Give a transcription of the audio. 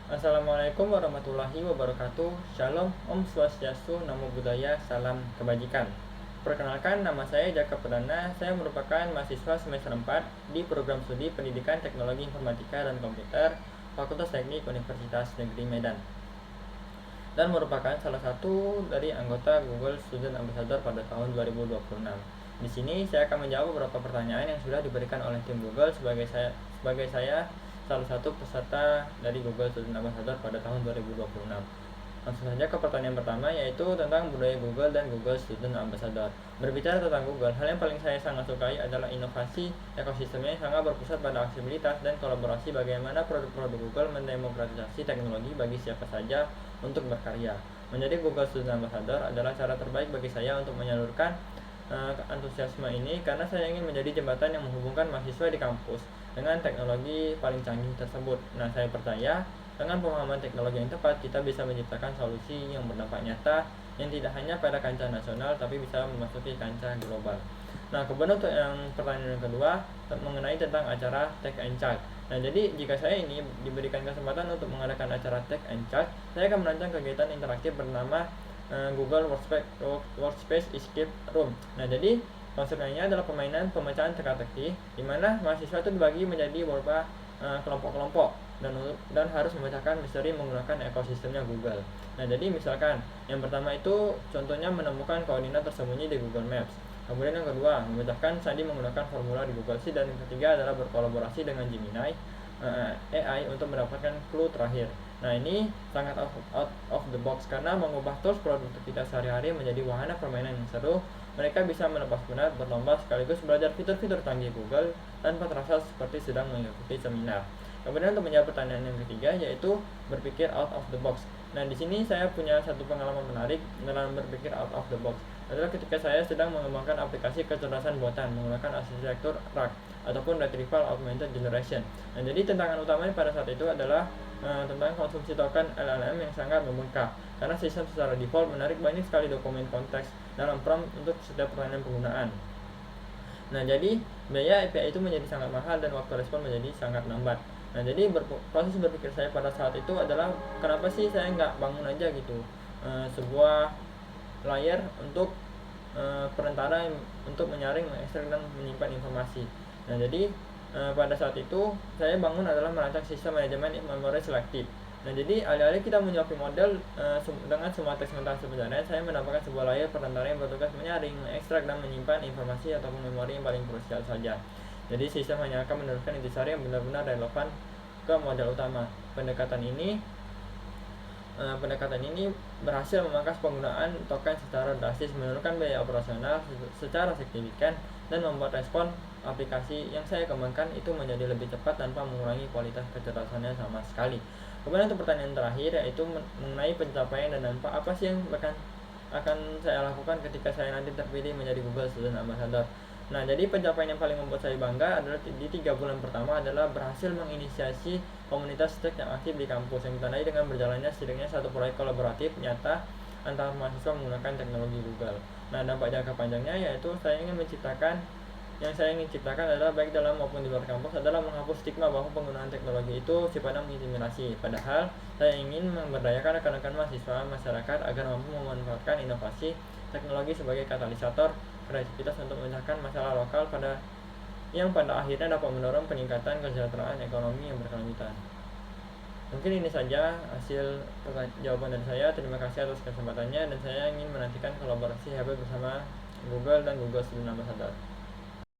Assalamualaikum warahmatullahi wabarakatuh. Shalom, Om Swastiastu, Namo Buddhaya, Salam Kebajikan. Perkenalkan, nama saya Jaka Perdana. Saya merupakan mahasiswa semester 4 di program studi Pendidikan Teknologi Informatika dan Komputer Fakultas Teknik Universitas Negeri Medan, dan merupakan salah satu dari anggota Google Student Ambassador pada tahun 2026. Di sini saya akan menjawab beberapa pertanyaan yang sudah diberikan oleh tim Google sebagai saya salah satu peserta dari Google Student Ambassador pada tahun 2026. Langsung saja ke pertanyaan pertama, yaitu tentang budaya Google dan Google Student Ambassador. Berbicara tentang Google, hal yang paling saya sangat sukai adalah inovasi ekosistemnya yang sangat berpusat pada aksesibilitas dan kolaborasi. Bagaimana produk-produk Google mendemokratisasi teknologi bagi siapa saja untuk berkarya. Menjadi Google Student Ambassador adalah cara terbaik bagi saya untuk menyalurkan antusiasme ini, karena saya ingin menjadi jembatan yang menghubungkan mahasiswa di kampus dengan teknologi paling canggih tersebut. Nah, saya percaya dengan pemahaman teknologi yang tepat, kita bisa menciptakan solusi yang berdampak nyata yang tidak hanya pada kancah nasional, tapi bisa memasuki kancah global. Nah, kemudian untuk yang pertanyaan yang kedua mengenai tentang acara Tech and Chat. Nah, jadi jika saya ini diberikan kesempatan untuk mengadakan acara Tech and Chat, saya akan merancang kegiatan interaktif bernama Google Workspace Escape Room. Nah, jadi konsepnya adalah permainan pemecahan teka-teki, di mana mahasiswa itu dibagi menjadi beberapa kelompok-kelompok dan harus memecahkan misteri menggunakan ekosistemnya Google. Nah, jadi misalkan yang pertama itu contohnya menemukan koordinat tersembunyi di Google Maps. Kemudian yang kedua, memecahkan sandi menggunakan formula di Google Sheets, dan yang ketiga adalah berkolaborasi dengan Gemini AI untuk mendapatkan clue terakhir. Nah, ini sangat out of the box karena mengubah tools produktivitas sehari-hari menjadi wahana permainan yang seru. Mereka bisa melepas penat, berlomba, sekaligus belajar fitur-fitur canggih Google tanpa terasa seperti sedang mengikuti seminar. Kemudian untuk menjawab pertanyaan yang ketiga, yaitu berpikir out of the box. Nah, di sini saya punya satu pengalaman menarik dalam berpikir out of the box, adalah ketika saya sedang mengembangkan aplikasi kecerdasan buatan menggunakan arsitektur RAG ataupun Retrieval Augmented Generation. Nah, jadi tantangan utamanya pada saat itu adalah tentang konsumsi token LLM yang sangat membengkak, karena sistem secara default menarik banyak sekali dokumen konteks dalam prompt untuk setiap pertanyaan penggunaan. Nah, jadi biaya API itu menjadi sangat mahal dan waktu respon menjadi sangat lambat. Nah, jadi proses berpikir saya pada saat itu adalah, kenapa sih saya nggak bangun aja gitu sebuah layer untuk perantara untuk menyaring, mengekstrak, dan menyimpan informasi. Nah, jadi pada saat itu saya bangun adalah merancang sistem manajemen memori selektif. Nah, jadi alih-alih kita menyuapi model dengan semua teks mentah, sebenarnya saya menambahkan sebuah layer perantara yang bertugas menyaring, mengekstrak, dan menyimpan informasi ataupun memori yang paling krusial saja. Jadi sistem hanya akan meneruskan intisari yang benar-benar relevan ke model utama. Pendekatan ini berhasil memangkas penggunaan token secara drastis, menurunkan biaya operasional secara signifikan, dan membuat respon aplikasi yang saya kembangkan itu menjadi lebih cepat tanpa mengurangi kualitas kecerdasannya sama sekali. Kemudian untuk pertanyaan terakhir, yaitu mengenai pencapaian dan dampak apa sih yang akan saya lakukan ketika saya nanti terpilih menjadi Google Student Ambassador. Nah, jadi pencapaian yang paling membuat saya bangga adalah di 3 bulan pertama adalah berhasil menginisiasi komunitas tech yang aktif di kampus, yang ditandai dengan berjalannya setidaknya satu proyek kolaboratif nyata antara mahasiswa menggunakan teknologi Google. Nah, dampak jangka panjangnya yaitu yang saya ingin ciptakan adalah baik dalam maupun di luar kampus adalah menghapus stigma bahwa penggunaan teknologi itu sifatnya mengintimidasi. Padahal saya ingin memberdayakan rekan-rekan mahasiswa masyarakat agar mampu memanfaatkan inovasi teknologi sebagai katalisator kreativitas untuk memecahkan masalah lokal yang pada akhirnya dapat mendorong peningkatan kesejahteraan ekonomi yang berkelanjutan. Mungkin ini saja hasil jawaban dari saya. Terima kasih atas kesempatannya, dan saya ingin menantikan kolaborasi hebat bersama Google dan Google Student Ambassador.